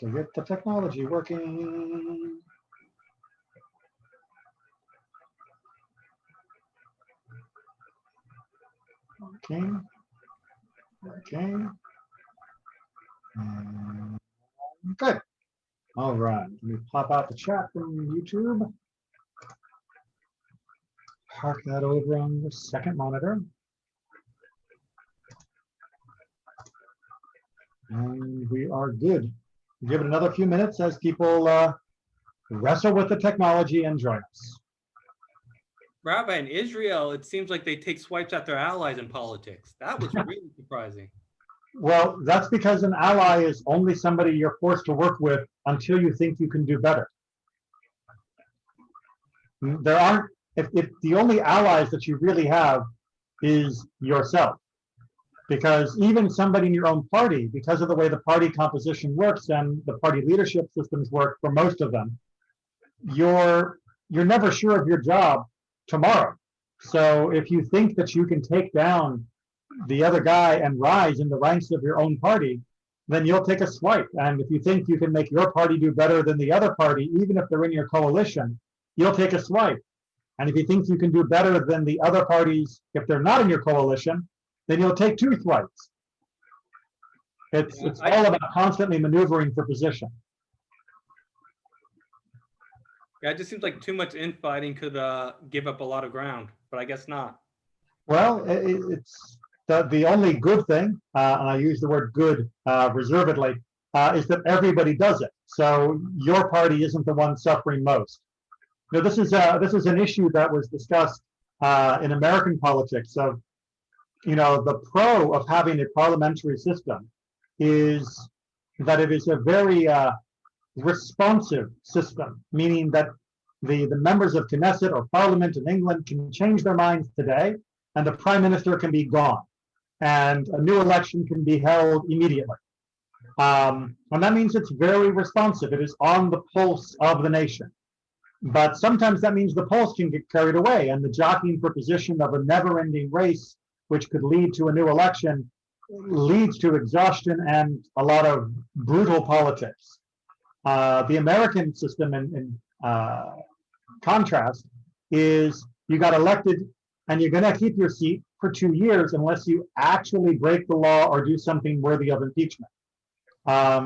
to get the technology working. Okay. Okay. Good. All right. Let me pop out the chat from YouTube. Park that over on the second monitor. And we are good. Give it another few minutes as people wrestle with the technology and join us. Rabbi, in Israel, it seems like they take swipes at their allies in politics. That was really surprising. Well, that's because an ally is only somebody you're forced to work with until you think you can do better. There aren't, if the only allies that you really have is yourself. Because even somebody in your own party, because of the way the party composition works and the party leadership systems work for most of them, you're never sure of your job tomorrow. So if you think that you can take down the other guy and rise in the ranks of your own party, then you'll take a swipe. And if you think you can make your party do better than the other party, even if they're in your coalition, you'll take a swipe. And if you think you can do better than the other parties, if they're not in your coalition, then you'll take 2 swipes. It's all about constantly maneuvering for position. Yeah, it just seems like too much infighting could give up a lot of ground, but I guess not. Well, it's the only good thing, and I use the word good reservedly, is that everybody does it. So your party isn't the one suffering most. You know, this is an issue that was discussed in American politics of, you know, the pro of having a parliamentary system is that it is a very responsive system, meaning that the members of Knesset or Parliament in England can change their minds today, and the Prime Minister can be gone, and a new election can be held immediately. And that means it's very responsive. It is on the pulse of the nation. But sometimes that means the pulse can get carried away, and the jockeying for position of a never-ending race, which could lead to a new election, leads to exhaustion and a lot of brutal politics. The American system, in contrast, is you got elected and you're going to keep your seat for 2 years unless you actually break the law or do something worthy of impeachment.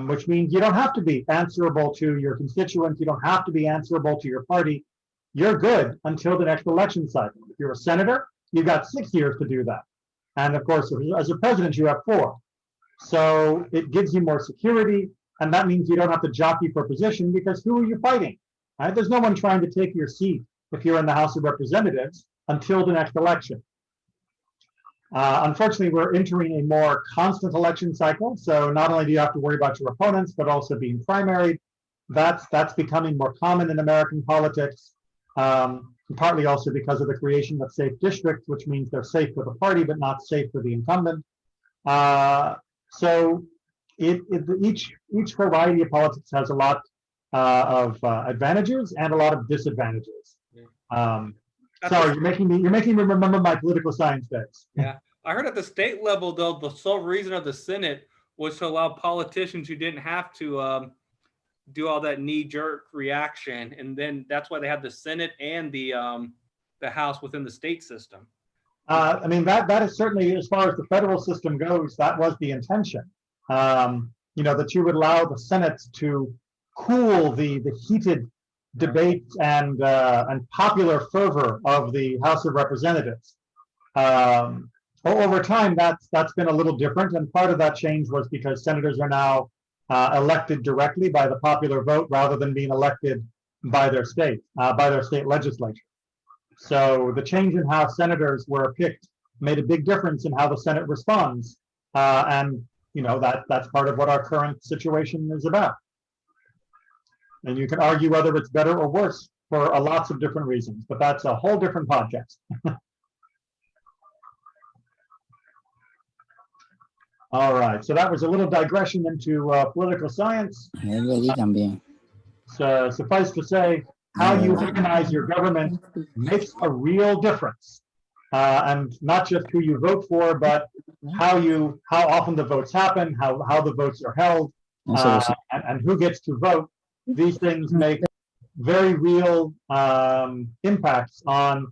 Which means you don't have to be answerable to your constituents. You don't have to be answerable to your party. You're good until the next election cycle. If you're a senator, you've got 6 years to do that. And of course, as a president, you have 4. So it gives you more security, and that means you don't have to jockey for position, because who are you fighting? Right? There's no one trying to take your seat if you're in the House of Representatives until the next election. Unfortunately, we're entering a more constant election cycle. So not only do you have to worry about your opponents, but also being primaried. That's becoming more common in American politics, partly also because of the creation of safe districts, which means they're safe for the party, but not safe for the incumbent. So each variety of politics has a lot of advantages and a lot of disadvantages. Sorry, you're making me remember my political science days. Yeah, I heard at the state level, though, the sole reason of the Senate was to allow politicians who didn't have to do all that knee-jerk reaction, and then that's why they have the Senate and the House within the state system. I mean, that is certainly, as far as the federal system goes, that was the intention. You know, that you would allow the Senate to cool the heated debates and popular fervor of the House of Representatives. Over time, that's been a little different, and part of that change was because senators are now elected directly by the popular vote rather than being elected by their state legislature. So the change in how senators were picked made a big difference in how the Senate responds, and you know that's part of what our current situation is about. And you can argue whether it's better or worse for lots of different reasons, but that's a whole different podcast. All right, so that was a little digression into political science. So suffice to say, how you organize your government makes a real difference. And not just who you vote for, but how often the votes happen, how the votes are held, and who gets to vote, these things make very real impacts on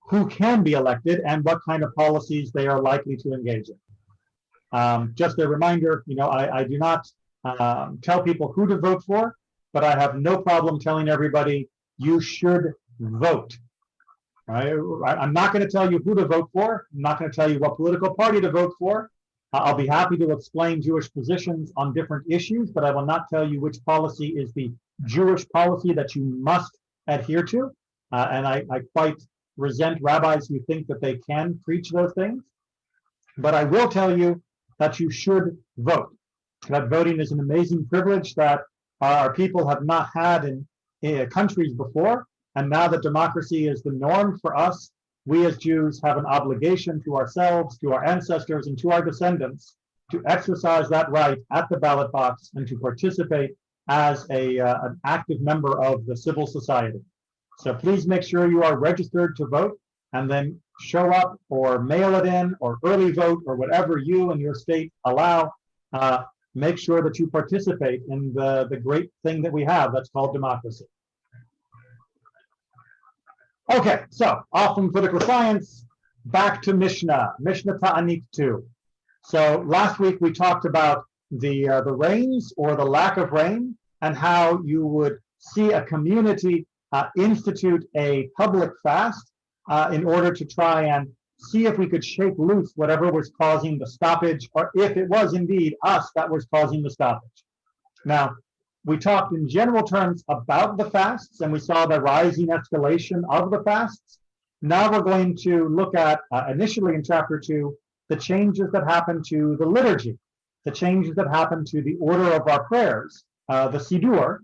who can be elected and what kind of policies they are likely to engage in. Just a reminder, I do not tell people who to vote for, but I have no problem telling everybody you should vote. Right? I'm not going to tell you who to vote for. I'm not going to tell you what political party to vote for. I'll be happy to explain Jewish positions on different issues, but I will not tell you which policy is the Jewish policy that you must adhere to. And I quite resent rabbis who think that they can preach those things. But I will tell you that you should vote. That voting is an amazing privilege that our people have not had in countries before. And now that democracy is the norm for us, we as Jews have an obligation to ourselves, to our ancestors, and to our descendants to exercise that right at the ballot box and to participate as an active member of the civil society. So please make sure you are registered to vote, and then show up or mail it in or early vote or whatever you and your state allow. Make sure that you participate in the great thing that we have that's called democracy. Okay, so off from political science, back to Mishnah Taanit 2. So last week we talked about the rains or the lack of rain, and how you would see a community institute a public fast in order to try and see if we could shake loose whatever was causing the stoppage, or if it was indeed us that was causing the stoppage. Now, we talked in general terms about the fasts, and we saw the rising escalation of the fasts. Now we're going to look at, initially in chapter 2, the changes that happen to the liturgy, the changes that happen to the order of our prayers, the Siddur,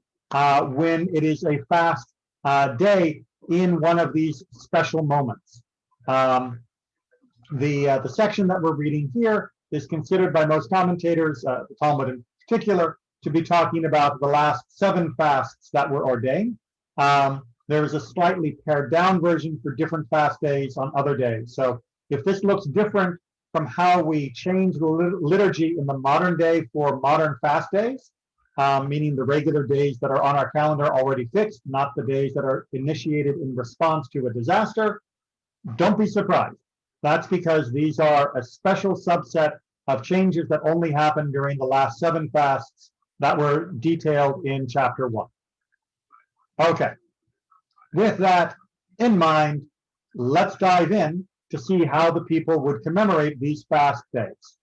when it is a fast day in one of these special moments. The section that we're reading here is considered by most commentators, the Talmud in particular, to be talking about the last 7 fasts that were ordained. There's a slightly pared down version for different fast days on other days. So if this looks different from how we change the liturgy in the modern day for modern fast days, meaning the regular days that are on our calendar already fixed, not the days that are initiated in response to a disaster, don't be surprised. That's because these are a special subset of changes that only happened during the last 7 fasts that were detailed in chapter 1. Okay, with that in mind, let's dive in to see how the people would commemorate these fast days.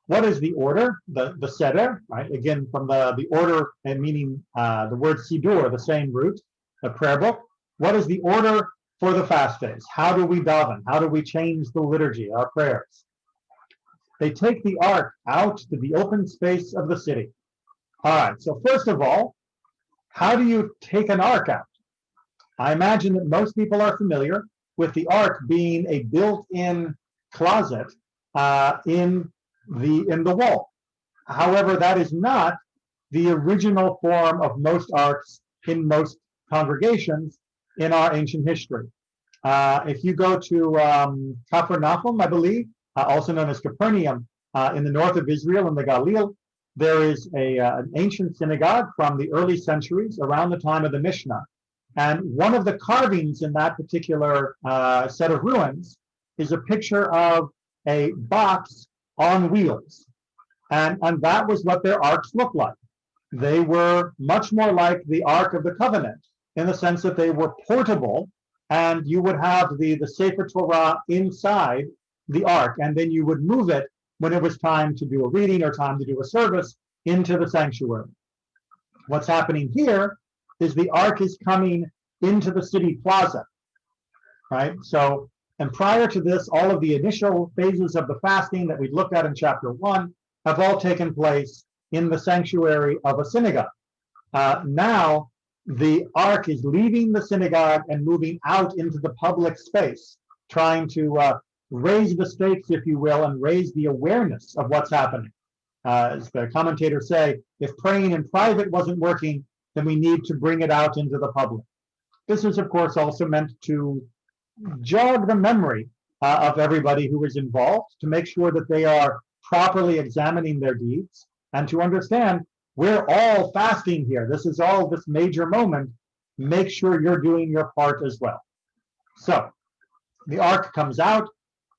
What is the order? The seder, right? Again, from the order, and meaning the word siddur, the same root, the prayer book. What is the order for the fast days? How do we daven? How do we change the liturgy, our prayers? They take the ark out to the open space of the city. All right, so first of all, how do you take an ark out? I imagine that most people are familiar with the ark being a built-in closet in the wall. However, that is not the original form of most arks in most congregations in our ancient history. If you go to Capernaum, I believe, also known as Capernaum, in the north of Israel in the Galil, there is an ancient synagogue from the early centuries around the time of the Mishnah. And one of the carvings in that particular set of ruins is a picture of a box on wheels. And that was what their arks looked like. They were much more like the Ark of the Covenant in the sense that they were portable, and you would have the Sefer Torah inside the ark, and then you would move it when it was time to do a reading or time to do a service into the sanctuary. What's happening here is the ark is coming into the city plaza, right? So, and prior to this, all of the initial phases of the fasting that we looked at in chapter 1 have all taken place in the sanctuary of a synagogue. Now, the ark is leaving the synagogue and moving out into the public space, trying to raise the stakes, if you will, and raise the awareness of what's happening. As the commentators say, if praying in private wasn't working, then we need to bring it out into the public. This is, of course, also meant to jog the memory of everybody who is involved, to make sure that they are properly examining their deeds, and to understand we're all fasting here. This is all this major moment. Make sure you're doing your part as well. So the ark comes out,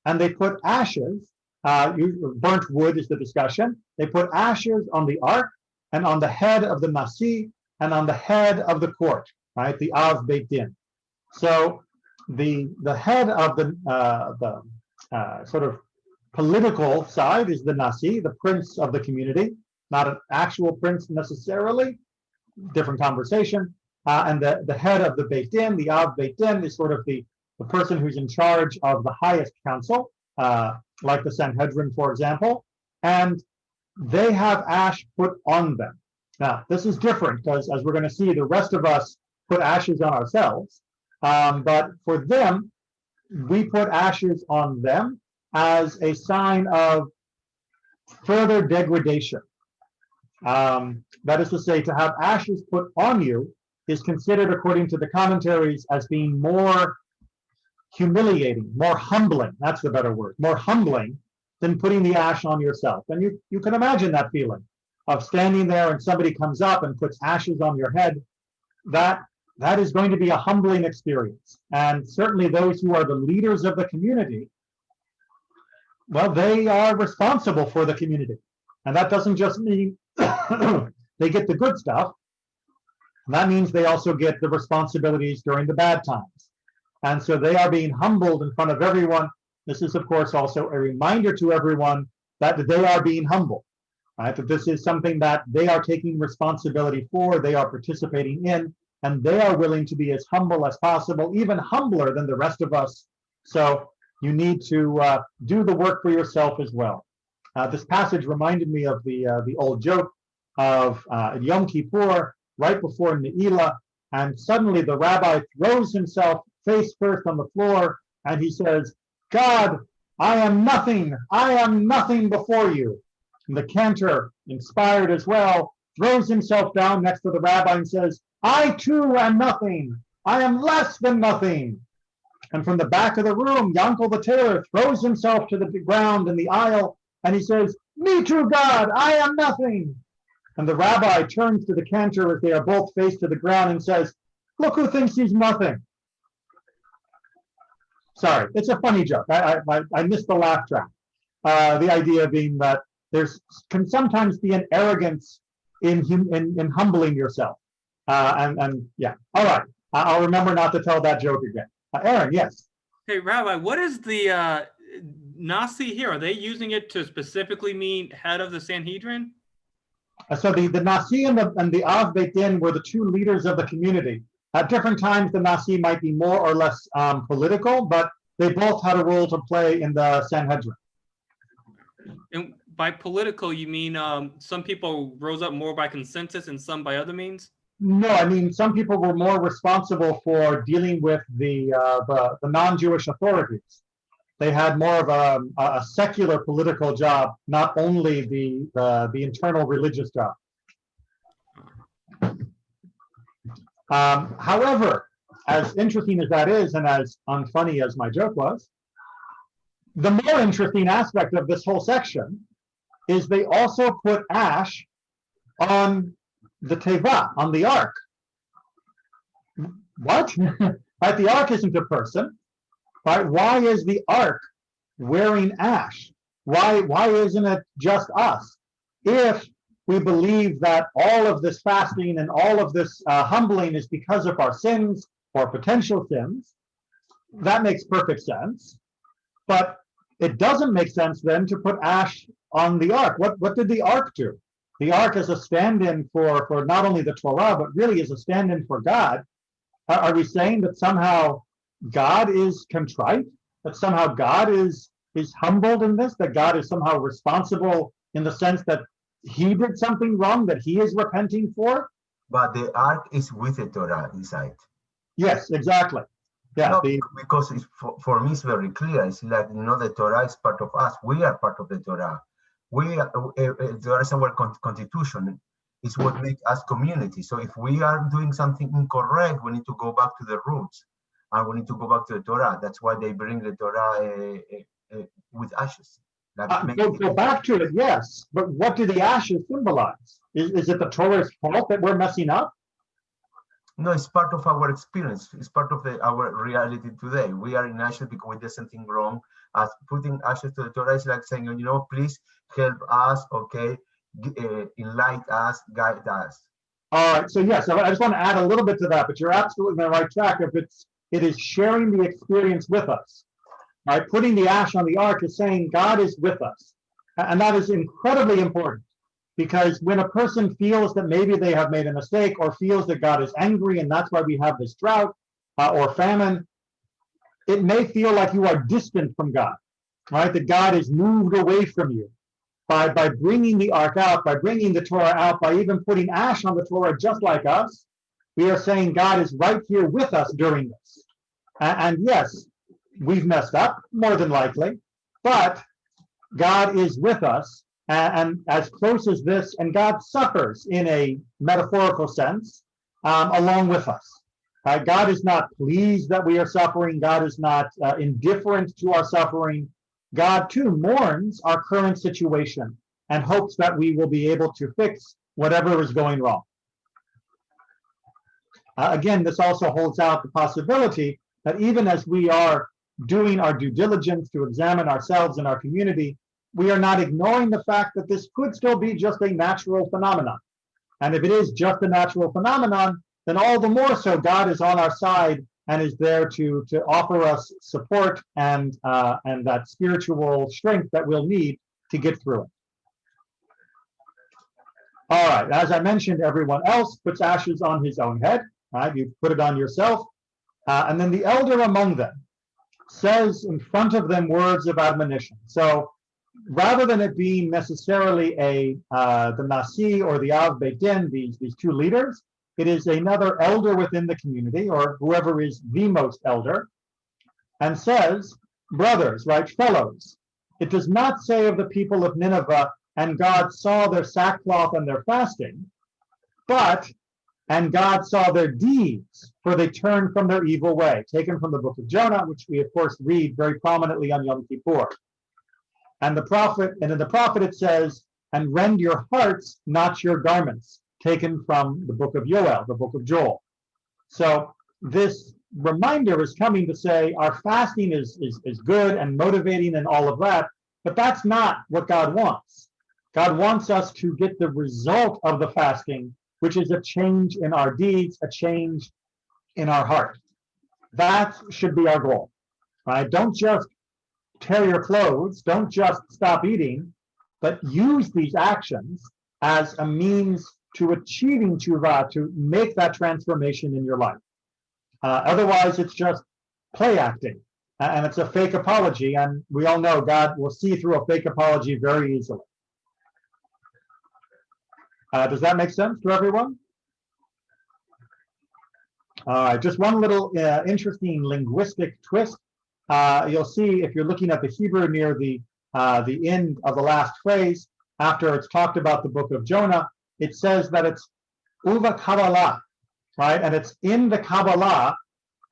and they put ashes. Burnt wood is the discussion. They put ashes on the ark and on the head of the Nasi and on the head of the court, right? The Av Beit Din. So the head of the sort of political side is the Nasi, the prince of the community, not an actual prince necessarily, different conversation. And the head of the Beit Din, the Av Beit Din, is sort of the person who's in charge of the highest council, like the Sanhedrin, for example, and they have ash put on them. Now, this is different because, as we're going to see, the rest of us put ashes on ourselves. But for them, we put ashes on them as a sign of further degradation. That is to say, to have ashes put on you is considered, according to the commentaries, as being more humiliating, more humbling. That's the better word. More humbling than putting the ash on yourself. And you can imagine that feeling of standing there and somebody comes up and puts ashes on your head. That is going to be a humbling experience. And certainly those who are the leaders of the community, well, they are responsible for the community. And that doesn't just mean they get the good stuff. That means they also get the responsibilities during the bad times. And so they are being humbled in front of everyone. This is, of course, also a reminder to everyone that they are being humble, right? That this is something that they are taking responsibility for, they are participating in, and they are willing to be as humble as possible, even humbler than the rest of us. So you need to do the work for yourself as well. This passage reminded me of the old joke of Yom Kippur, right before Ne'ilah, and suddenly the rabbi throws himself face first on the floor, and he says, God, I am nothing before you. And the cantor, inspired as well, throws himself down next to the rabbi and says, I too am nothing. I am less than nothing. And from the back of the room, Yankel the tailor throws himself to the ground in the aisle, and he says, me too, God, I am nothing. And the rabbi turns to the cantor as they are both face to the ground and says, look who thinks he's nothing. Sorry, it's a funny joke. I missed the laugh track. The idea being that can sometimes be an arrogance in humbling yourself. And yeah, all right. I'll remember not to tell that joke again. Aaron, yes. Hey, Rabbi, what is the Nasi here? Are they using it to specifically mean head of the Sanhedrin? So the Nasi and the Av Beit Din were the two leaders of the community. At different times, the Nasi might be more or less political, but they both had a role to play in the Sanhedrin. And by political, you mean some people rose up more by consensus and some by other means? No, I mean, some people were more responsible for dealing with the non-Jewish authorities. They had more of a secular political job, not only the internal religious job. However, as interesting as that is, and as unfunny as my joke was, the more interesting aspect of this whole section is they also put ash on the teva, on the ark. What? Right? The ark isn't a person. Right? Why is the ark wearing ash? Why isn't it just us? If we believe that all of this fasting and all of this humbling is because of our sins or potential sins, that makes perfect sense. But it doesn't make sense then to put ash on the ark. What did the ark do? The ark is a stand-in for not only the Torah, but really is a stand-in for God. Are we saying that somehow God is contrite? That somehow God is humbled in this? That God is somehow responsible in the sense that he did something wrong that he is repenting for? But the ark is with the Torah inside. Yes, exactly. Yeah, no, because for me it's very clear. It's like, the Torah is part of us. We are part of the Torah. There is our constitution. It's what makes us community. So if we are doing something incorrect, we need to go back to the roots, and we need to go back to the Torah. That's why they bring the Torah with ashes. Go back to it, yes. But what do the ashes symbolize? Is it the Torah's fault that we're messing up? No, it's part of our experience. It's part of our reality today. We are in ashes because we did something wrong. As putting ashes to the Torah is like saying, please help us, okay, enlighten us, guide us. All right. So yes, I just want to add a little bit to that, but you're absolutely on the right track. It is sharing the experience with us. All right, putting the ash on the ark is saying God is with us, and that is incredibly important. Because when a person feels that maybe they have made a mistake or feels that God is angry and that's why we have this drought or famine, it may feel like you are distant from God, right? That God is moved away from you by bringing the ark out, by bringing the Torah out, by even putting ash on the Torah just like us. We are saying God is right here with us during this. And yes, we've messed up, more than likely, but God is with us. And as close as this, and God suffers in a metaphorical sense along with us. God is not pleased that we are suffering. God is not indifferent to our suffering. God too mourns our current situation and hopes that we will be able to fix whatever is going wrong. Again, this also holds out the possibility that even as we are doing our due diligence to examine ourselves and our community, we are not ignoring the fact that this could still be just a natural phenomenon. And if it is just a natural phenomenon, then all the more so God is on our side and is there to offer us support and that spiritual strength that we'll need to get through it. All right, as I mentioned, everyone else puts ashes on his own head. Right? You put it on yourself. And then the elder among them says in front of them words of admonition. So rather than it being necessarily the Nasi or the Av Beit Din, these two leaders, it is another elder within the community, or whoever is the most elder, and says, brothers, right, fellows, it does not say of the people of Nineveh, and God saw their sackcloth and their fasting, but, and God saw their deeds, for they turned from their evil way, taken from the book of Jonah, which we, of course, read very prominently on Yom Kippur. And in the prophet it says, and rend your hearts, not your garments, taken from the book of Yoel, the book of Joel. So this reminder is coming to say our fasting is good and motivating and all of that, but that's not what God wants. God wants us to get the result of the fasting, which is a change in our deeds, a change in our heart. That should be our goal. Right? Don't just tear your clothes, don't just stop eating, but use these actions as a means to achieving tshuva, to make that transformation in your life. Otherwise, it's just play acting, and it's a fake apology, and we all know God will see through a fake apology very easily. Does that make sense to everyone? Just one little interesting linguistic twist. You'll see if you're looking at the Hebrew near the end of the last phrase, after it's talked about the book of Jonah, it says that it's uva Kabbalah, right? And it's in the Kabbalah,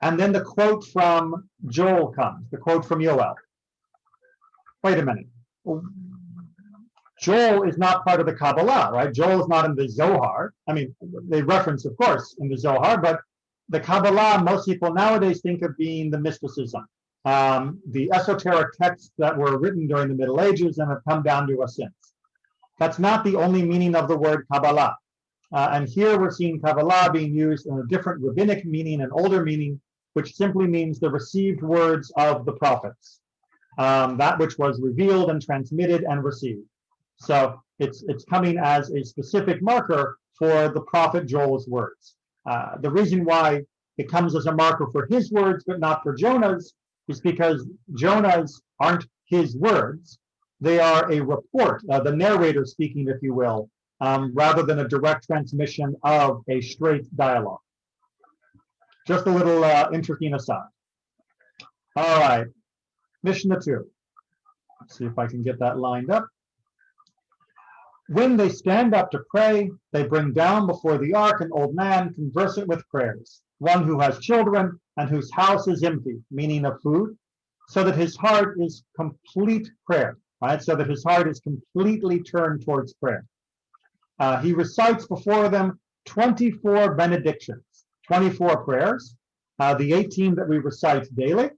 and then the quote from Joel comes, the quote from Yoel. Wait a minute. Joel is not part of the Kabbalah, right? Joel is not in the Zohar. I mean, they reference, of course, in the Zohar, but the Kabbalah, most people nowadays think of being the mysticism, the esoteric texts that were written during the Middle Ages and have come down to us since. That's not the only meaning of the word Kabbalah. And here we're seeing Kabbalah being used in a different rabbinic meaning, an older meaning, which simply means the received words of the prophets, that which was revealed and transmitted and received. So it's coming as a specific marker for the prophet Joel's words. The reason why it comes as a marker for his words but not for Jonah's is because Jonah's aren't his words. They are a report, the narrator speaking, if you will, rather than a direct transmission of a straight dialogue. Just a little interesting aside. All right, Mishnah 2. Let's see if I can get that lined up. When they stand up to pray, they bring down before the ark an old man conversant with prayers, one who has children and whose house is empty, meaning of food, so that his heart is complete prayer. right? So that his heart is completely turned towards prayer. He recites before them 24 benedictions, 24 prayers, the 18 that we recite daily,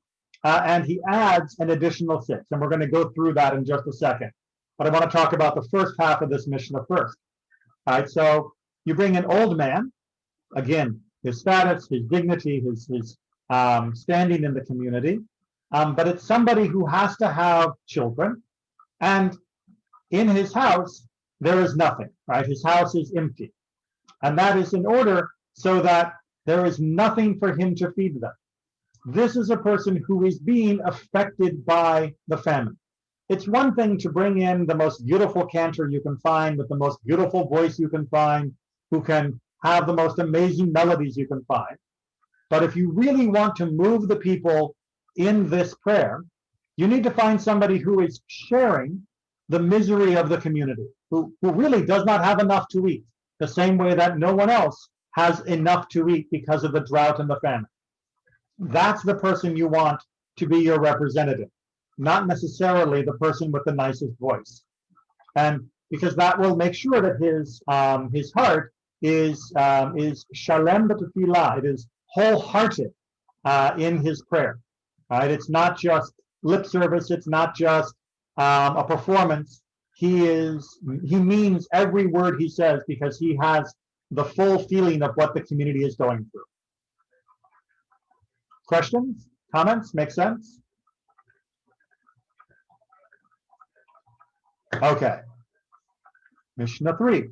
and he adds an additional 6. And we're going to go through that in just a second. But I want to talk about the first half of this Mishnah first. All right, so you bring an old man, again, his status, his dignity, his standing in the community, but it's somebody who has to have children, and in his house, there is nothing, right? His house is empty. And that is in order so that there is nothing for him to feed them. This is a person who is being affected by the famine. It's one thing to bring in the most beautiful cantor you can find with the most beautiful voice you can find, who can have the most amazing melodies you can find. But if you really want to move the people in this prayer, you need to find somebody who is sharing the misery of the community, who really does not have enough to eat, the same way that no one else has enough to eat because of the drought and the famine. That's the person you want to be your representative, not necessarily the person with the nicest voice. And because that will make sure that his heart is shalem b'tefillah, it is wholehearted in his prayer. Right? It's not just lip service, it's not just a performance. He means every word he says because he has the full feeling of what the community is going through. Questions? Comments? Make sense? Okay. Mishnah 3.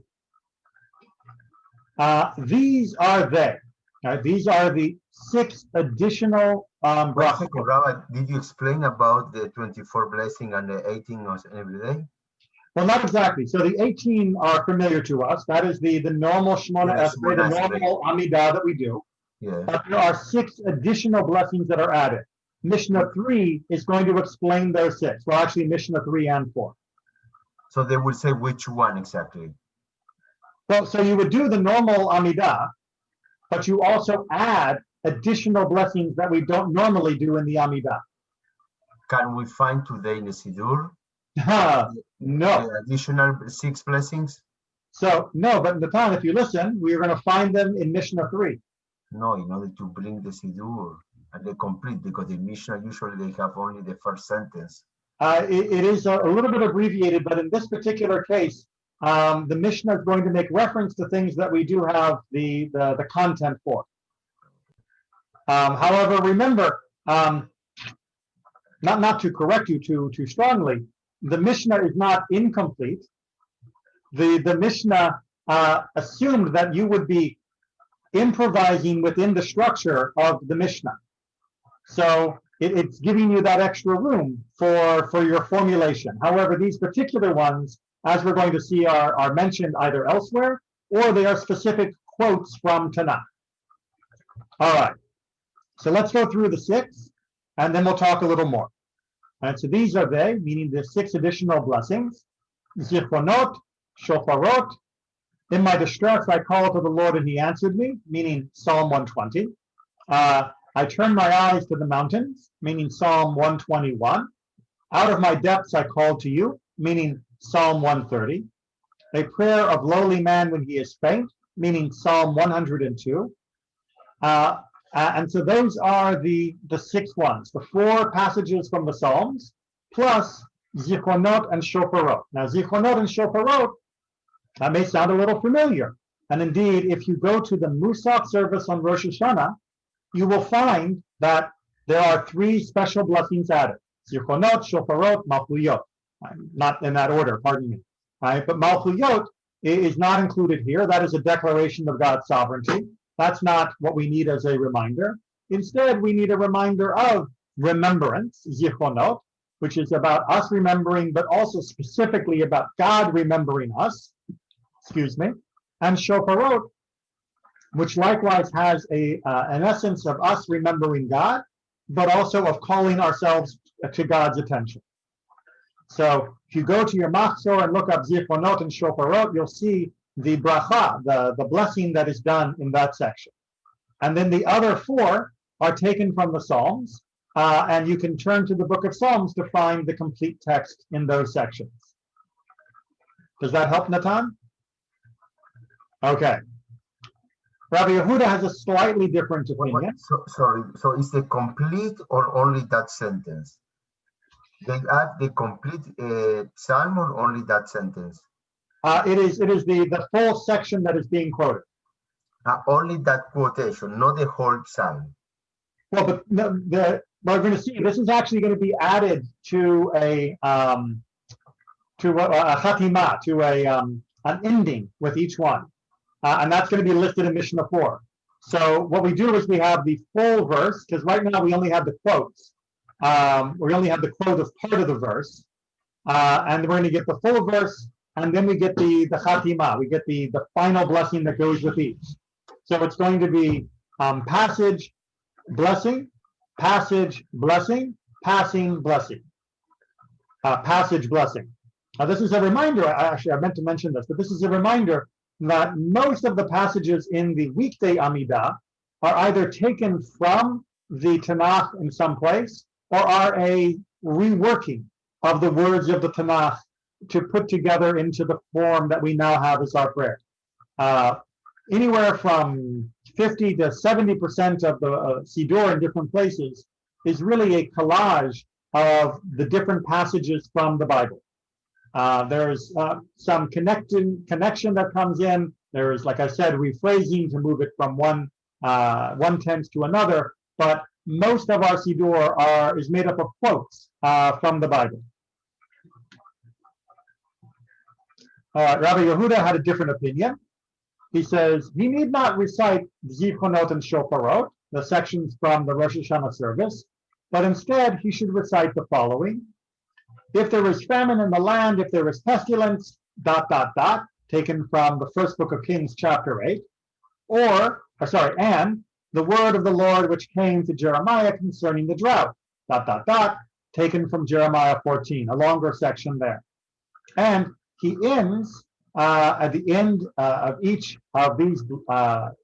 These are they. Right? These are the 6 additional brachot. Rabbi, did you explain about the 24 blessing and the 18 on every day? Well, not exactly. So the 18 are familiar to us. That is the normal Shemona Esrei, the normal Amidah that we do. Yeah. But there are 6 additional blessings that are added. Mishnah 3 is going to explain those 6. Well, actually, Mishnah 3 and 4. So they will say which one exactly? Well, so you would do the normal Amidah, but you also add additional blessings that we don't normally do in the Amidah. Can we find today in the Siddur No. the additional 6 blessings? So, no, but in the Taanit, if you listen, we're going to find them in Mishnah 3. No, in order to bring the Siddur and the complete, because the Mishnah usually they have only the first sentence. It is a little bit abbreviated, but in this particular case, the Mishnah is going to make reference to things that we do have the content for. However, remember, not to correct you too strongly, the Mishnah is not incomplete. The Mishnah assumed that you would be improvising within the structure of the Mishnah. So it's giving you that extra room for your formulation. However, these particular ones, as we're going to see, are mentioned either elsewhere or they are specific quotes from Tanakh. All right. So let's go through the 6, and then we'll talk a little more. And so these are they, meaning the 6 additional blessings. Zichronot, shofarot. In my distress, I called to the Lord, and he answered me, meaning Psalm 120. I turned my eyes to the mountains, meaning Psalm 121. Out of my depths, I called to you, meaning Psalm 130. A prayer of lowly man when he is faint, meaning Psalm 102. And so those are the 6 ones, the 4 passages from the Psalms, plus Zichronot and Shofarot. Now, Zichronot and Shofarot, that may sound a little familiar. And indeed, if you go to the Musaf service on Rosh Hashanah, you will find that there are 3 special blessings added. Zichronot, Shofarot, Malchuyot. Not in that order, pardon me. Right? But Malchuyot is not included here. That is a declaration of God's sovereignty. That's not what we need as a reminder. Instead, we need a reminder of remembrance, Zichronot, which is about us remembering, but also specifically about God remembering us, and Shofarot, which likewise has an essence of us remembering God, but also of calling ourselves to God's attention. So if you go to your Machzor and look up Zichronot and Shofarot, you'll see the bracha, the blessing that is done in that section. And then the other 4 are taken from the Psalms, and you can turn to the book of Psalms to find the complete text in those sections. Does that help, Natan? Okay. Rabbi Yehuda has a slightly different opinion. Sorry, so is the complete or only that sentence? They add the complete psalm or only that sentence? It is the full section that is being quoted. Only that quotation, not the whole psalm. Well, but we're going to see this is actually going to be added to a chatima, to an ending with each one, and that's going to be listed in Mishnah 4. So what we do is we have the full verse, because right now we only have the quotes. We only have the quote of part of the verse, and we're going to get the full verse, and then we get the chatima. We get the final blessing that goes with each. So it's going to be passage, blessing, passage, blessing, passing, blessing, passage, blessing. Now this is a reminder, actually I meant to mention this, but this is a reminder that most of the passages in the weekday Amidah are either taken from the Tanakh in some place or are a reworking of the words of the Tanakh to put together into the form that we now have as our prayer. Anywhere from 50 to 70% of the Siddur in different places is really a collage of the different passages from the Bible. There's some connection that comes in. There is, like I said, rephrasing to move it from one tense to another. But most of our Siddur is made up of quotes from the Bible. Rabbi Yehuda had a different opinion. He says he need not recite Zichronot and Shofarot, the sections from the Rosh Hashanah service, but instead he should recite the following. If there is famine in the land, if there is pestilence, ... taken from the first book of Kings, chapter 8, and the word of the Lord which came to Jeremiah concerning the drought, ... taken from Jeremiah 14, a longer section there. And he ends at the end of each of these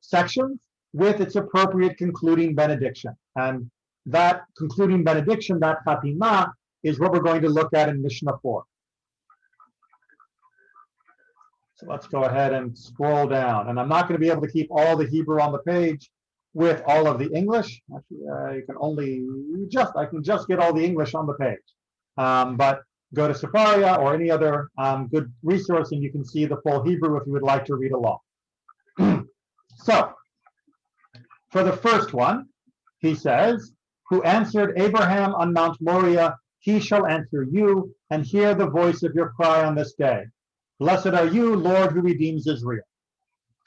sections with its appropriate concluding benediction. And that concluding benediction, that chatima, is what we're going to look at in Mishnah 4. So let's go ahead and scroll down. And I'm not going to be able to keep all the Hebrew on the page with all of the English. Actually, I can just get all the English on the page. But go to Sefaria or any other good resource and you can see the full Hebrew if you would like to read along. So, for the first one, he says, who answered Abraham on Mount Moriah, he shall answer you and hear the voice of your cry on this day. Blessed are you, Lord, who redeems Israel.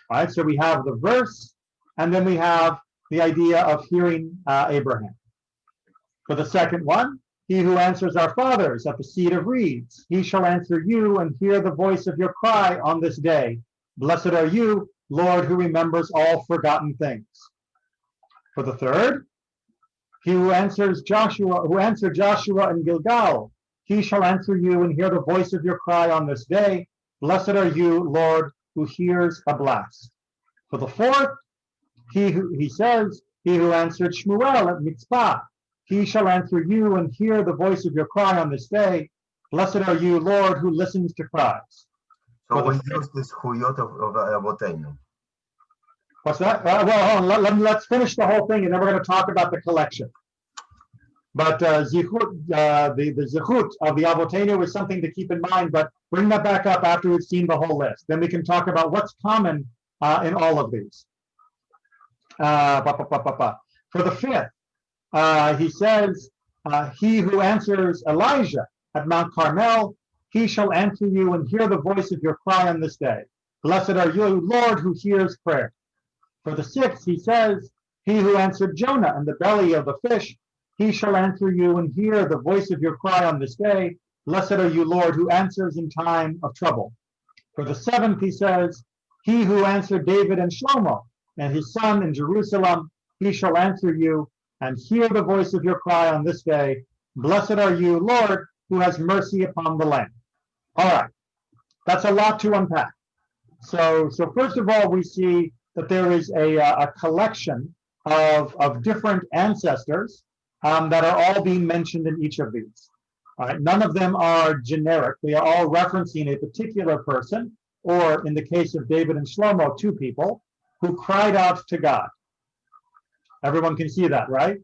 All right, so we have the verse, and then we have the idea of hearing Abraham. For the second one, he who answers our fathers at the seed of reeds, he shall answer you and hear the voice of your cry on this day. Blessed are you, Lord, who remembers all forgotten things. For the third, he who answered Joshua in Gilgal, he shall answer you and hear the voice of your cry on this day. Blessed are you, Lord, who hears a blast. For the fourth, he says, he who answered Shmuel at Mitzpah, he shall answer you and hear the voice of your cry on this day. Blessed are you, Lord, who listens to cries. So we use this huyot of Avotenu. What's that? Well, hold on. Let's finish the whole thing, and then we're going to talk about the collection. But the zichut of the Avotenu is something to keep in mind, but bring that back up after we've seen the whole list. Then we can talk about what's common in all of these. For the fifth, he says, he who answers Elijah at Mount Carmel, he shall answer you and hear the voice of your cry on this day. Blessed are you, Lord, who hears prayer. For the sixth, he says, he who answered Jonah in the belly of the fish, he shall answer you and hear the voice of your cry on this day. Blessed are you, Lord, who answers in time of trouble. For the seventh, he says, he who answered David and Shlomo and his son in Jerusalem, he shall answer you and hear the voice of your cry on this day. Blessed are you, Lord, who has mercy upon the land. All right, that's a lot to unpack. So first of all, we see that there is a collection of different ancestors that are all being mentioned in each of these. All right, none of them are generic. They are all referencing a particular person, or in the case of David and Shlomo, two people who cried out to God. Everyone can see that, right?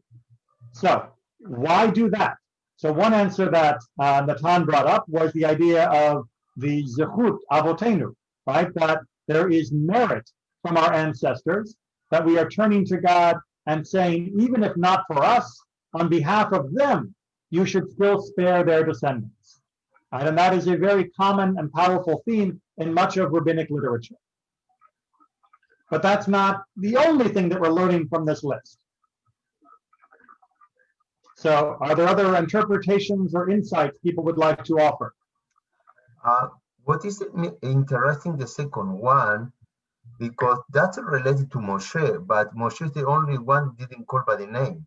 So why do that? So one answer that Natan brought up was the idea of the zechut avotenu, right? That there is merit from our ancestors, that we are turning to God and saying, even if not for us, on behalf of them, you should still spare their descendants. Right? And that is a very common and powerful theme in much of rabbinic literature. But that's not the only thing that we're learning from this list. So are there other interpretations or insights people would like to offer? What is interesting, the second one, because that's related to Moshe, but Moshe is the only one didn't call by the name.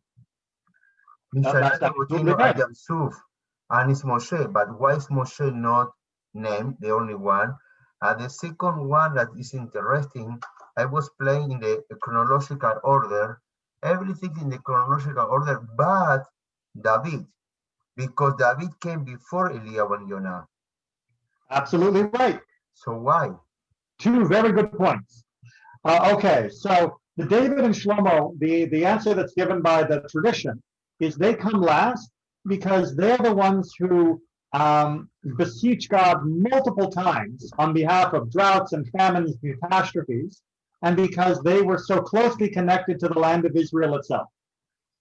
That's absolutely right. And it's Moshe, but why is Moshe not named, the only one? The second one that is interesting, I was playing in the chronological order, everything in the chronological order, but David, because David came before Eliyahu and Yonah. Absolutely right. So why? Two very good points. Okay, so the David and Shlomo, the answer that's given by the tradition is they come last because they're the ones who beseech God multiple times on behalf of droughts and famines and catastrophes, and because they were so closely connected to the land of Israel itself.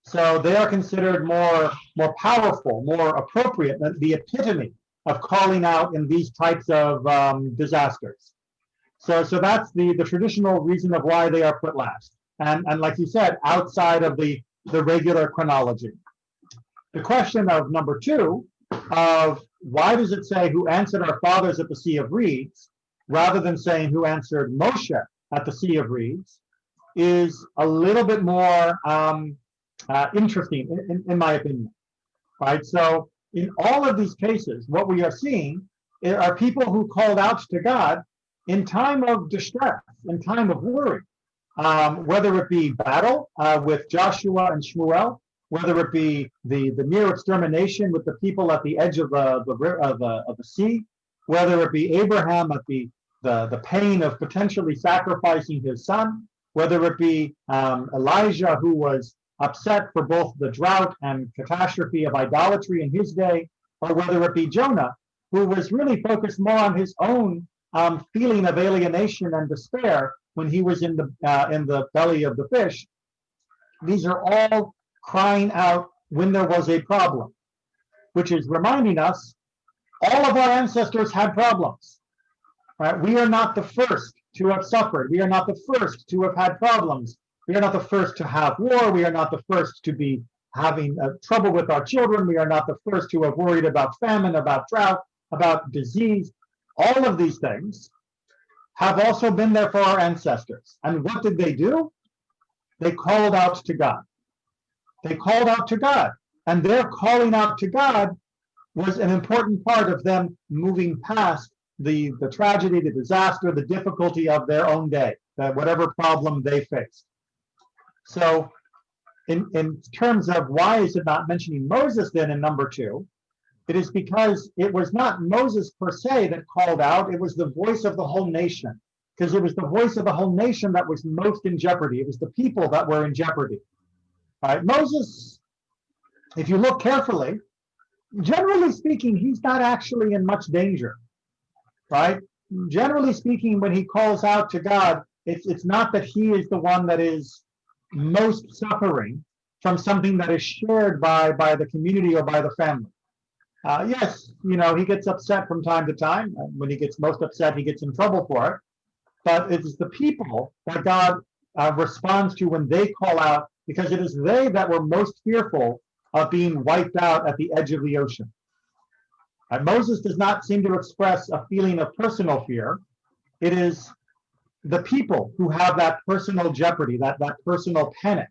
So they are considered more powerful, more appropriate, the epitome of calling out in these types of disasters. So that's the traditional reason of why they are put last. And like you said, outside of the regular chronology. The question of number two, of why does it say who answered our fathers at the Sea of Reeds, rather than saying who answered Moshe at the Sea of Reeds, is a little bit more interesting, in my opinion. Right? So in all of these cases, what we are seeing are people who called out to God in time of distress, in time of worry, whether it be battle with Joshua and Shmuel, whether it be the near extermination with the people at the edge of the sea, whether it be Abraham at the pain of potentially sacrificing his son, whether it be Elijah, who was upset for both the drought and catastrophe of idolatry in his day, or whether it be Jonah, who was really focused more on his own feeling of alienation and despair when he was in the belly of the fish. These are all crying out when there was a problem, which is reminding us all of our ancestors had problems. Right? We are not the first to have suffered. We are not the first to have had problems. We are not the first to have war. We are not the first to be having trouble with our children. We are not the first to have worried about famine, about drought, about disease. All of these things have also been there for our ancestors. And what did they do? They called out to God. They called out to God. And their calling out to God was an important part of them moving past the tragedy, the disaster, the difficulty of their own day, whatever problem they faced. So in terms of why is it not mentioning Moses then in number two, it is because it was not Moses per se that called out, it was the voice of the whole nation, because it was the voice of the whole nation that was most in jeopardy. It was the people that were in jeopardy. All right, Moses, if you look carefully, generally speaking, he's not actually in much danger, right? Generally speaking, when he calls out to God, it's not that he is the one that is most suffering from something that is shared by the community or by the family. Yes, he gets upset from time to time. When he gets most upset, he gets in trouble for it. But it's the people that God responds to when they call out, because it is they that were most fearful of being wiped out at the edge of the ocean. Moses does not seem to express a feeling of personal fear. It is the people who have that personal jeopardy, that personal panic,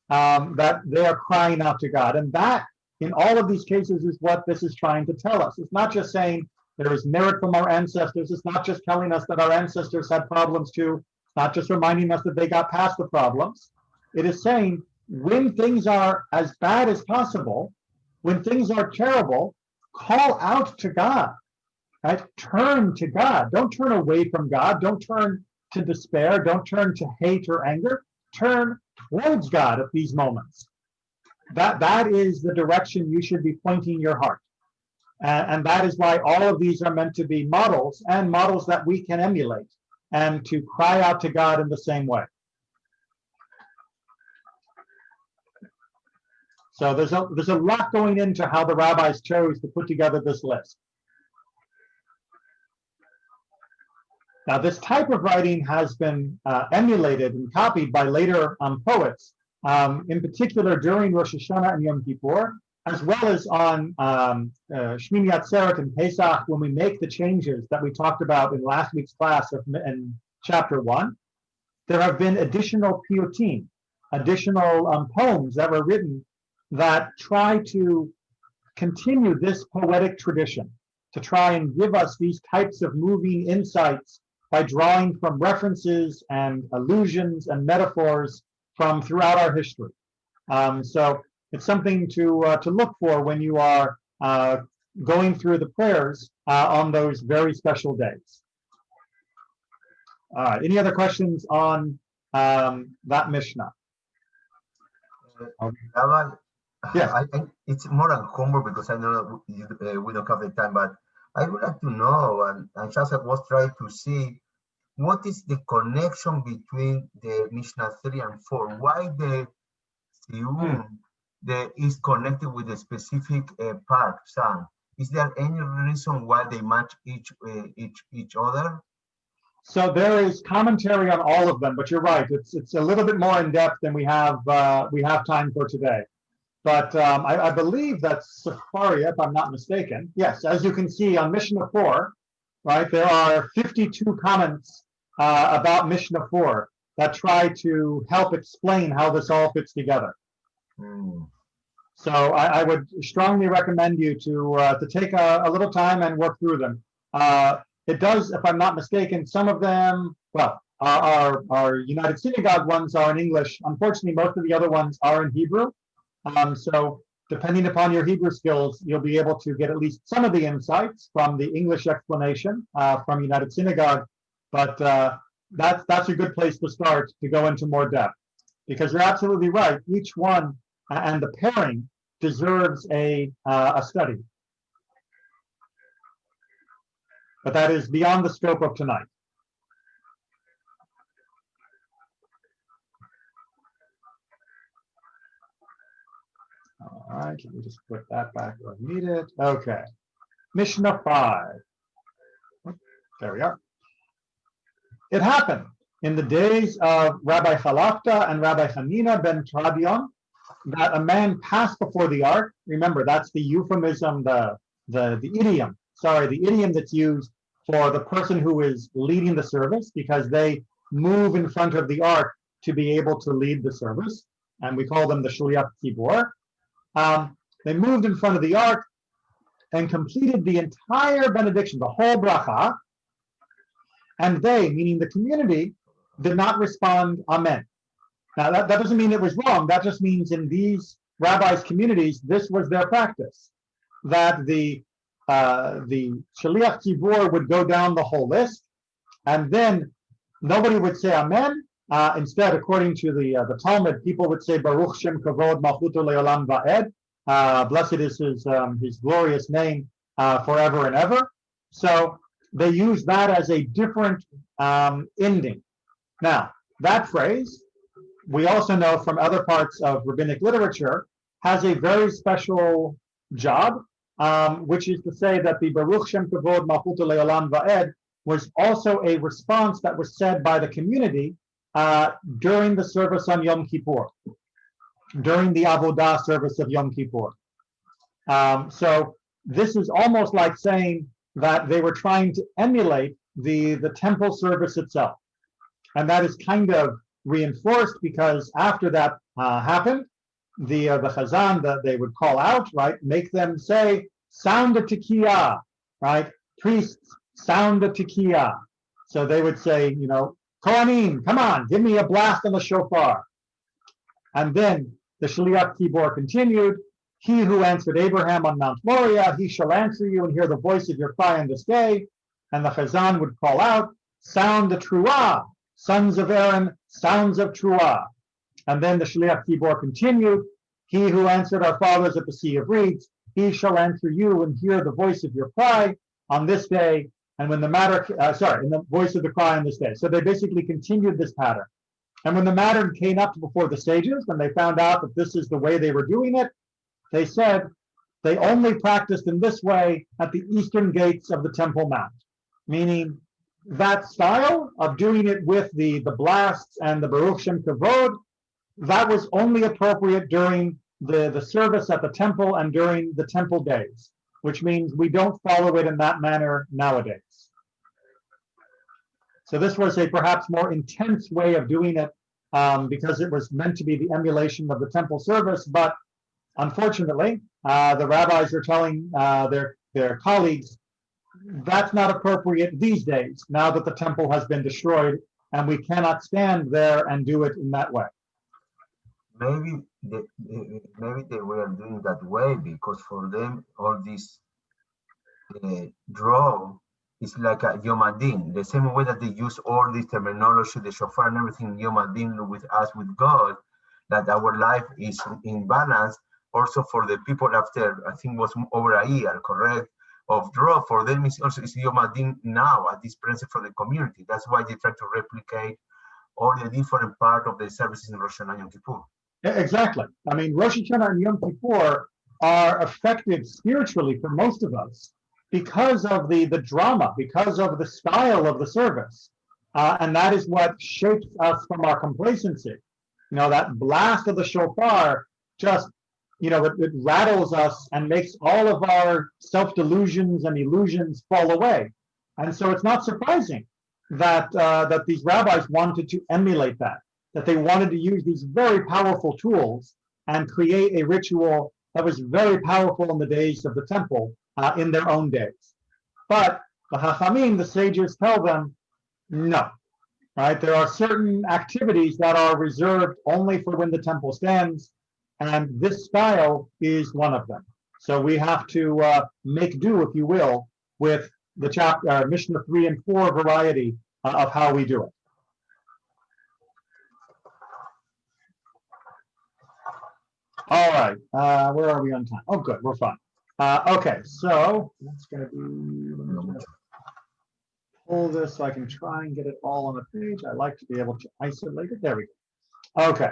that they are crying out to God. And that, in all of these cases, is what this is trying to tell us. It's not just saying there is merit from our ancestors. It's not just telling us that our ancestors had problems too. It's not just reminding us that they got past the problems. It is saying when things are as bad as possible, when things are terrible, call out to God, right? Turn to God. Don't turn away from God. Don't turn to despair. Don't turn to hate or anger. Turn towards God at these moments. That is the direction you should be pointing your heart. And that is why all of these are meant to be models, and models that we can emulate, and to cry out to God in the same way. So there's a lot going into how the rabbis chose to put together this list. Now, this type of writing has been emulated and copied by later poets, in particular during Rosh Hashanah and Yom Kippur, as well as on Shmini Atzeret and Pesach, when we make the changes that we talked about in last week's class in chapter 1. There have been additional piyutim, additional poems that were written that try to continue this poetic tradition, to try and give us these types of moving insights by drawing from references and allusions and metaphors from throughout our history. So it's something to look for when you are going through the prayers on those very special days. All right, any other questions on that Mishnah? Rabbi, Yes. it's more than homework because I know we don't have the time, but I would like to know, and just was trying to see, what is the connection between the Mishnah 3 and 4? Why the Siyum is connected with a specific part, Psalm? Is there any reason why they match each other? So there is commentary on all of them, but you're right. It's a little bit more in depth than we have time for today. But I believe that's Sefaria, if I'm not mistaken. Yes, as you can see on Mishnah 4, right, there are 52 comments about Mishnah 4 that try to help explain how this all fits together. So I would strongly recommend you to take a little time and work through them. It does, if I'm not mistaken, some of them, well, our United Synagogue ones are in English. Unfortunately, most of the other ones are in Hebrew. So depending upon your Hebrew skills, you'll be able to get at least some of the insights from the English explanation from United Synagogue. But that's a good place to start to go into more depth, because you're absolutely right. Each one and the pairing deserves a study. But that is beyond the scope of tonight. All right, let me just put that back where I need it. Okay, Mishnah 5. There we are. It happened in the days of Rabbi Chalafta and Rabbi Hanina ben Tradion that a man passed before the ark. Remember, that's the euphemism, the idiom. Sorry, the idiom that's used for the person who is leading the service, because they move in front of the ark to be able to lead the service, and we call them the Shliach Tzibor. They moved in front of the ark and completed the entire benediction, the whole bracha, and they, meaning the community, did not respond Amen. Now that doesn't mean it was wrong. That just means in these rabbis' communities, this was their practice, that the Shliach Tzibor would go down the whole list, and then nobody would say Amen. Instead, according to the Talmud, people would say Baruch Shem Kavod Malchuto Leolam Va'ed. Blessed is his glorious name forever and ever. So they use that as a different ending. Now, that phrase, we also know from other parts of rabbinic literature, has a very special job, which is to say that the Baruch Shem Kavod Malchuto Leolam Va'ed was also a response that was said by the community during the service on Yom Kippur, during the Avodah service of Yom Kippur. So this is almost like saying that they were trying to emulate the temple service itself. And that is kind of reinforced because after that happened, the Chazan, that they would call out, right, make them say, sound the Tekiah, right? Priests, sound the Tekiah. So they would say, Kohanim, come on, give me a blast on the shofar. And then the Shliach Tzibor continued, he who answered Abraham on Mount Moriah, he shall answer you and hear the voice of your cry on this day. And the Chazan would call out, sound the Truah, sons of Aaron, sounds of Truah. And then the Shliach Tzibor continued, he who answered our fathers at the Sea of Reeds, he shall answer you and hear the voice of your cry on this day. And when the matter, in the voice of the cry on this day. So they basically continued this pattern. And when the matter came up before the sages, and they found out that this is the way they were doing it, they said they only practiced in this way at the eastern gates of the Temple Mount, meaning that style of doing it with the blasts and the Baruch Shem Kavod, that was only appropriate during the service at the temple and during the temple days, which means we don't follow it in that manner nowadays. So this was a perhaps more intense way of doing it because it was meant to be the emulation of the temple service, but unfortunately, the rabbis are telling their colleagues that's not appropriate these days, now that the temple has been destroyed, and we cannot stand there and do it in that way. Maybe they were doing that way because for them all this draw is like a Yom Adin, the same way that they use all this terminology, the shofar and everything, Yom Adin with us, with God, that our life is in balance. Also for the people after, I think was over a year, correct, of draw, for them is also is Yom Adin now at this present for the community. That's why they try to replicate all the different part of the services in Rosh Hashanah and Yom Kippur. Exactly. I mean, Rosh Hashanah and Yom Kippur are effective spiritually for most of us because of the drama, because of the style of the service. And that is what shapes us from our complacency. You know, that blast of the shofar just, you know, it rattles us and makes all of our self-delusions and illusions fall away. And so it's not surprising that that these rabbis wanted to emulate that they wanted to use these very powerful tools and create a ritual that was very powerful in the days of the temple in their own days. But the Chachamim, the sages, tell them, no, right? There are certain activities that are reserved only for when the temple stands, and this style is one of them. So we have to make do, if you will, with the chapter Mishnah 3 and 4 variety of how we do it. All right, where are we on time? Oh, good, we're fine. Okay, so that's going to be, let me just pull this so I can try and get it all on the page. I like to be able to isolate it. There we go. Okay.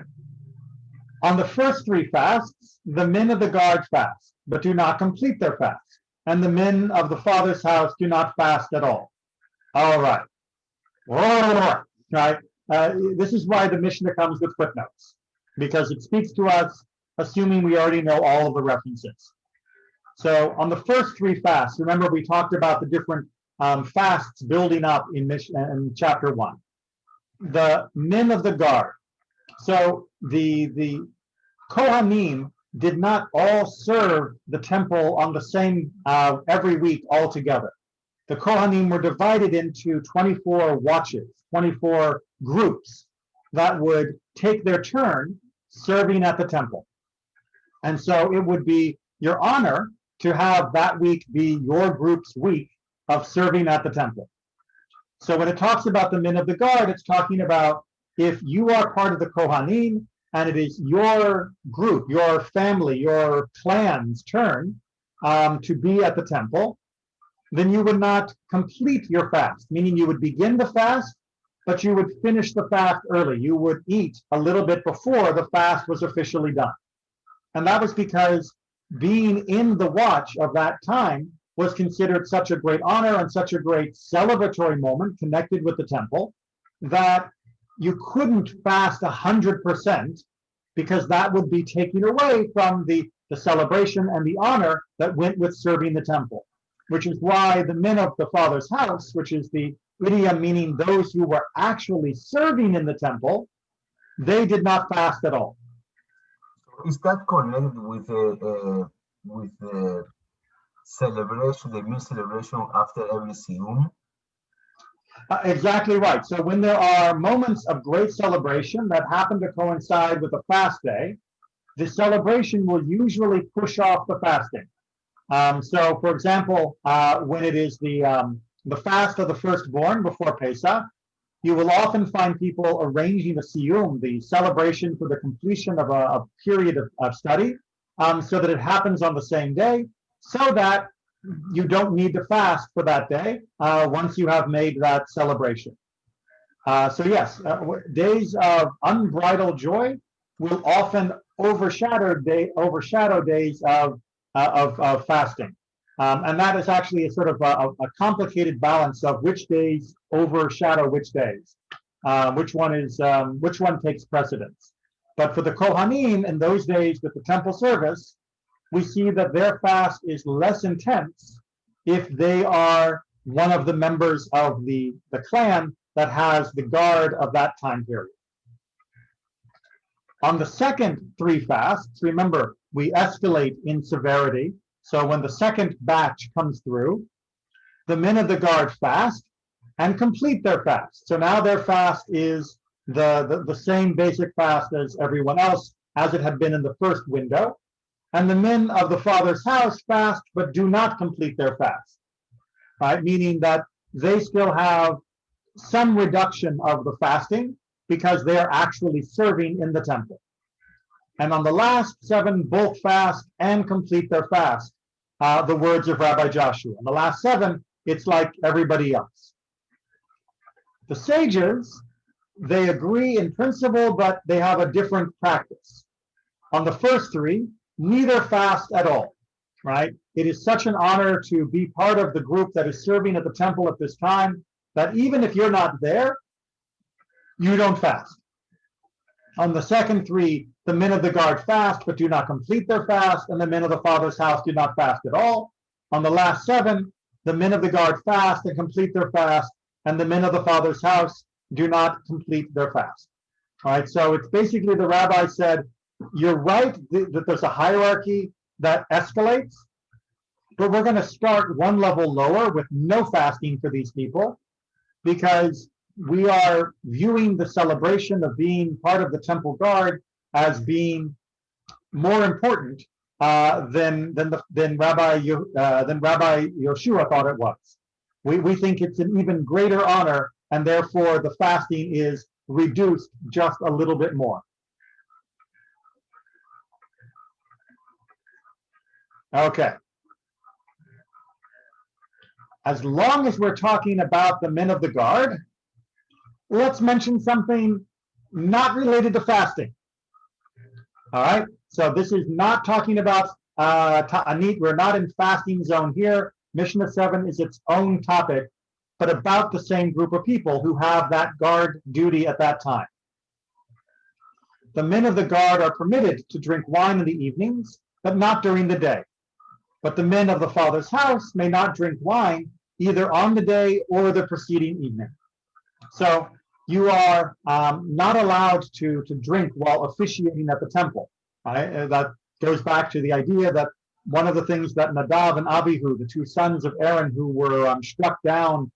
On the first three fasts, the men of the guard fast, but do not complete their fast. And the men of the Father's house do not fast at all. All right. Right. This is why the Mishnah comes with footnotes, because it speaks to us assuming we already know all of the references. So on the first three fasts, remember we talked about the different fasts building up in chapter 1. The men of the guard. So the Kohanim did not all serve the temple on the same every week all together. The Kohanim were divided into 24 watches, 24 groups that would take their turn serving at the temple. And so it would be your honor to have that week be your group's week of serving at the temple. So when it talks about the men of the guard, it's talking about if you are part of the Kohanim and it is your group, your family, your clan's turn to be at the temple, then you would not complete your fast, meaning you would begin the fast, but you would finish the fast early. You would eat a little bit before the fast was officially done. And that was because being in the watch of that time was considered such a great honor and such a great celebratory moment connected with the temple that you couldn't fast 100% because that would be taken away from the celebration and the honor that went with serving the temple, which is why the men of the Father's house, which is the idiom meaning those who were actually serving in the temple, they did not fast at all. Is that connected with the celebration, the meal celebration after every siyum? Exactly right. So when there are moments of great celebration that happen to coincide with a fast day, the celebration will usually push off the fasting. So, for example, when it is the fast of the firstborn before Pesach, you will often find people arranging the siyum, the celebration for the completion of a period of study, so that it happens on the same day, so that you don't need to fast for that day once you have made that celebration. So yes, days of unbridled joy will often overshadow days of fasting, and that is actually a sort of a complicated balance of which days overshadow which days, which one takes precedence. But for the Kohanim in those days with the temple service, we see that their fast is less intense if they are one of the members of the clan that has the guard of that time period. On the second 3 fasts, remember, we escalate in severity. So when the second batch comes through, the men of the guard fast and complete their fast. So now their fast is the same basic fast as everyone else, as it had been in the first window. And the men of the father's house fast, but do not complete their fast, right? Meaning that they still have some reduction of the fasting because they are actually serving in the temple. And on the last 7, both fast and complete their fast, the words of Rabbi Joshua. On the last 7, it's like everybody else. The sages, they agree in principle, but they have a different practice. On the first 3, neither fast at all, right? It is such an honor to be part of the group that is serving at the temple at this time that even if you're not there, you don't fast. On the second 3, the men of the guard fast but do not complete their fast, and the men of the father's house do not fast at all. On the last 7, the men of the guard fast and complete their fast, and the men of the father's house do not complete their fast. All right, so it's basically the rabbi said, you're right that there's a hierarchy that escalates, but we're going to start one level lower with no fasting for these people because we are viewing the celebration of being part of the temple guard as being more important than Rabbi Yoshua thought it was. We think it's an even greater honor, and therefore the fasting is reduced just a little bit more. Okay. As long as we're talking about the men of the guard, let's mention something not related to fasting. All right. So this is not talking about Taanit. We're not in fasting zone here. Mishnah 7 is its own topic, but about the same group of people who have that guard duty at that time. The men of the guard are permitted to drink wine in the evenings, but not during the day. But the men of the father's house may not drink wine either on the day or the preceding evening. So you are not allowed to drink while officiating at the temple. Right? That goes back to the idea that one of the things that Nadav and Abihu, the 2 sons of Aaron who were struck down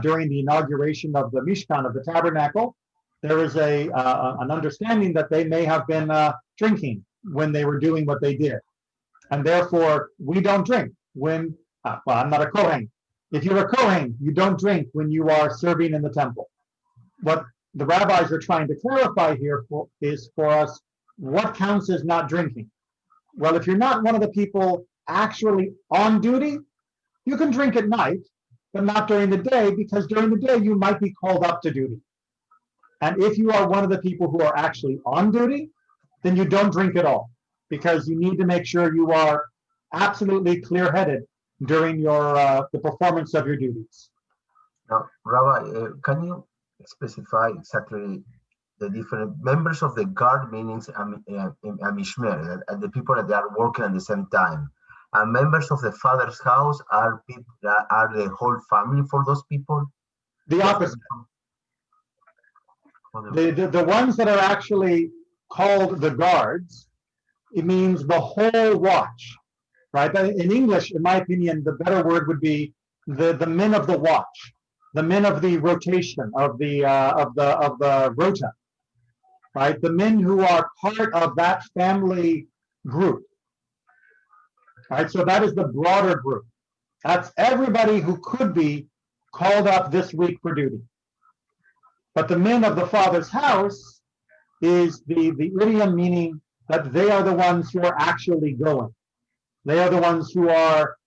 during the inauguration of the Mishkan, of the tabernacle, there is an understanding that they may have been drinking when they were doing what they did. And therefore, we don't drink when, well, I'm not a Kohen. If you're a Kohen, you don't drink when you are serving in the temple. What the rabbis are trying to clarify here is for us, what counts as not drinking? Well, if you're not one of the people actually on duty, you can drink at night, but not during the day, because during the day you might be called up to duty. And if you are one of the people who are actually on duty, then you don't drink at all, because you need to make sure you are absolutely clear-headed during the performance of your duties. Now, Rabbi, can you specify exactly the different members of the guard, meanings Mishmer, the people that are working at the same time, and members of the father's house are the whole family for those people? The opposite. The ones that are actually called the guards, it means the whole watch, right? In English, in my opinion, the better word would be the men of the watch. the men of the rotation of the rota, right? The men who are part of that family group, right? So that is the broader group. That's everybody who could be called up this week for duty. But the men of the father's house is the idiom meaning that they are the ones who are actually going. They are the ones who are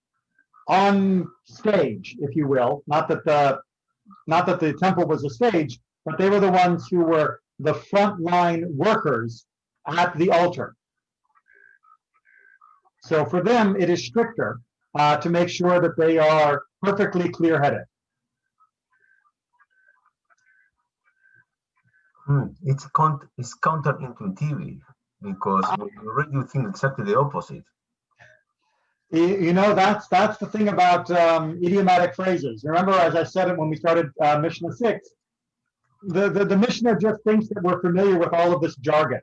on stage, if you will. Not that the temple was a stage, but they were the ones who were the frontline workers at the altar. So for them, it is stricter to make sure that they are perfectly clear-headed. It's counterintuitive because when you read, you think exactly the opposite. You know, that's the thing about idiomatic phrases. Remember, as I said it when we started Mishnah 6, the Mishnah just thinks that we're familiar with all of this jargon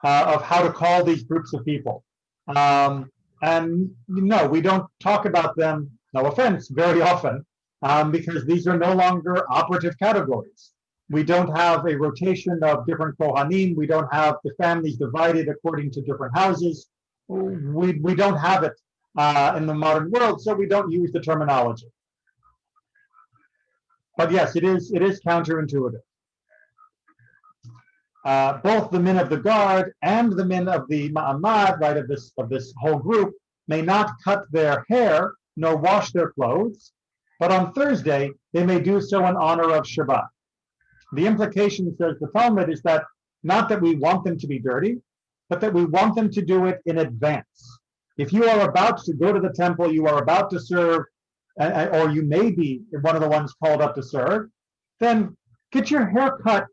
of how to call these groups of people. And no, we don't talk about them, no offense, very often, because these are no longer operative categories. We don't have a rotation of different kohanim. We don't have the families divided according to different houses. We don't have it in the modern world, so we don't use the terminology. But yes, it is counterintuitive. Both the men of the guard and the men of the ma'amad, right, of this whole group, may not cut their hair nor wash their clothes, but on Thursday they may do so in honor of Shabbat. The implication, says the Talmud, is that not that we want them to be dirty, but that we want them to do it in advance. If you are about to go to the temple, you are about to serve, or you may be one of the ones called up to serve, then get your hair cut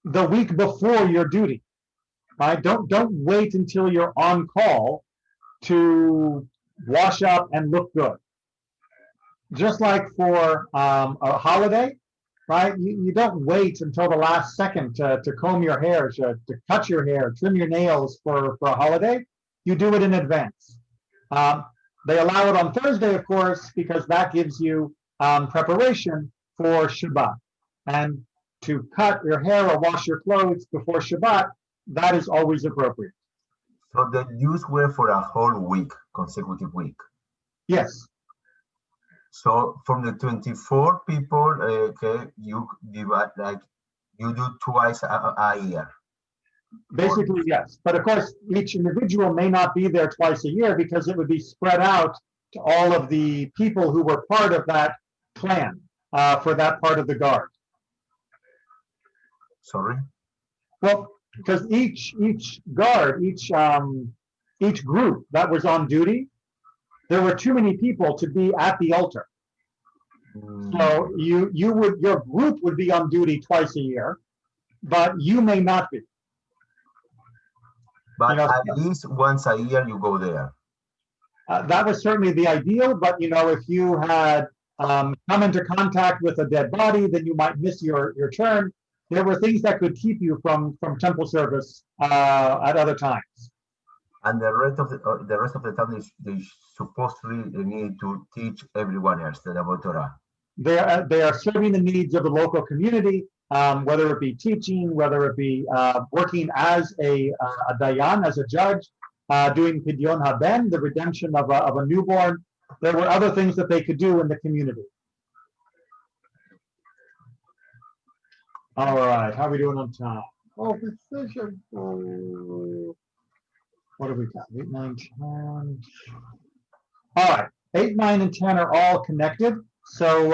the week before your duty. Right? Don't wait until you're on call to wash up and look good. Just like for a holiday, right? You don't wait until the last second to comb your hair, to cut your hair, trim your nails for a holiday. You do it in advance. They allow it on Thursday, of course, because that gives you preparation for Shabbat. And to cut your hair or wash your clothes before Shabbat, that is always appropriate. So the dues were for a whole week, consecutive week. Yes. So from the 24 people, okay, you divide, like you do twice a year. Basically, yes. But of course, each individual may not be there twice a year because it would be spread out to all of the people who were part of that clan for that part of the guard. Sorry? Well, because each guard, each group that was on duty, there were too many people to be at the altar. So your group would be on duty twice a year, but you may not be. But at least once a year you go there. That was certainly the ideal, but if you had come into contact with a dead body, then you might miss your turn. There were things that could keep you from temple service at other times. And the rest of the time, they supposedly need to teach everyone else about Torah. They are serving the needs of the local community, whether it be teaching, whether it be working as a dayan, as a judge, doing pidyon haben, the redemption of a newborn. There were other things that they could do in the community. All right, how are we doing on time? Oh, precision. Oh. What have we got? 8, 9, 10. All right, 8, 9, and 10 are all connected. So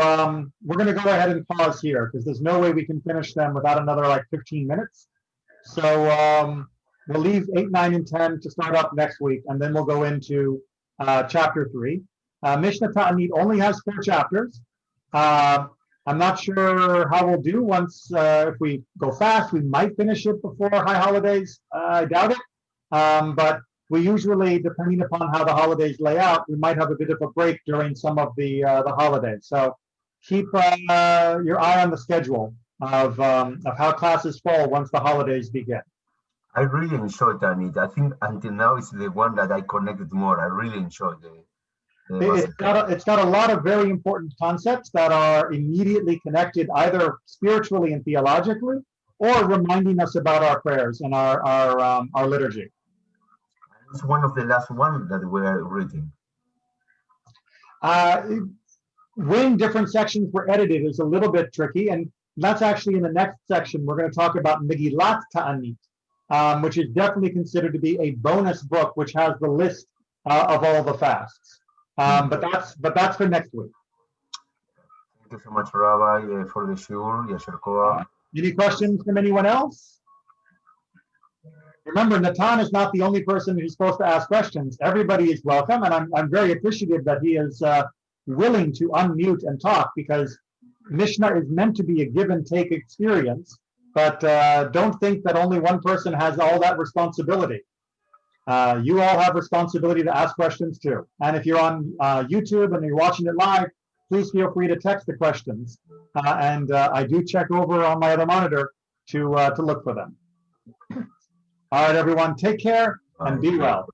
we're going to go ahead and pause here because there's no way we can finish them without another like 15 minutes. So we'll leave 8, 9, and 10 to start up next week, and then we'll go into chapter 3. Mishnah Taanit only has 4 chapters. I'm not sure how we'll do once, if we go fast, we might finish it before high holidays. I doubt it. But we usually, depending upon how the holidays lay out, we might have a bit of a break during some of the holidays. So keep your eye on the schedule of how classes fall once the holidays begin. I really enjoyed Taanit. I think until now it's the one that I connected more. I really enjoyed it. It's got a lot of very important concepts that are immediately connected either spiritually and theologically, or reminding us about our prayers and our liturgy. It's one of the last one that we are reading. When different sections were edited is a little bit tricky, and that's actually in the next section. We're going to talk about Megillat Taanit, which is definitely considered to be a bonus book, which has the list of all the fasts. But that's for next week. Thank you so much, Rabbi, for the shiur. Yasher koach. Any questions from anyone else? Remember, Natan is not the only person who's supposed to ask questions. Everybody is welcome, and I'm very appreciative that he is willing to unmute and talk, because Mishnah is meant to be a give and take experience, but don't think that only one person has all that responsibility. You all have responsibility to ask questions too. And if you're on YouTube and you're watching it live, please feel free to text the questions. And I do check over on my other monitor to look for them. All right, everyone, take care and be well.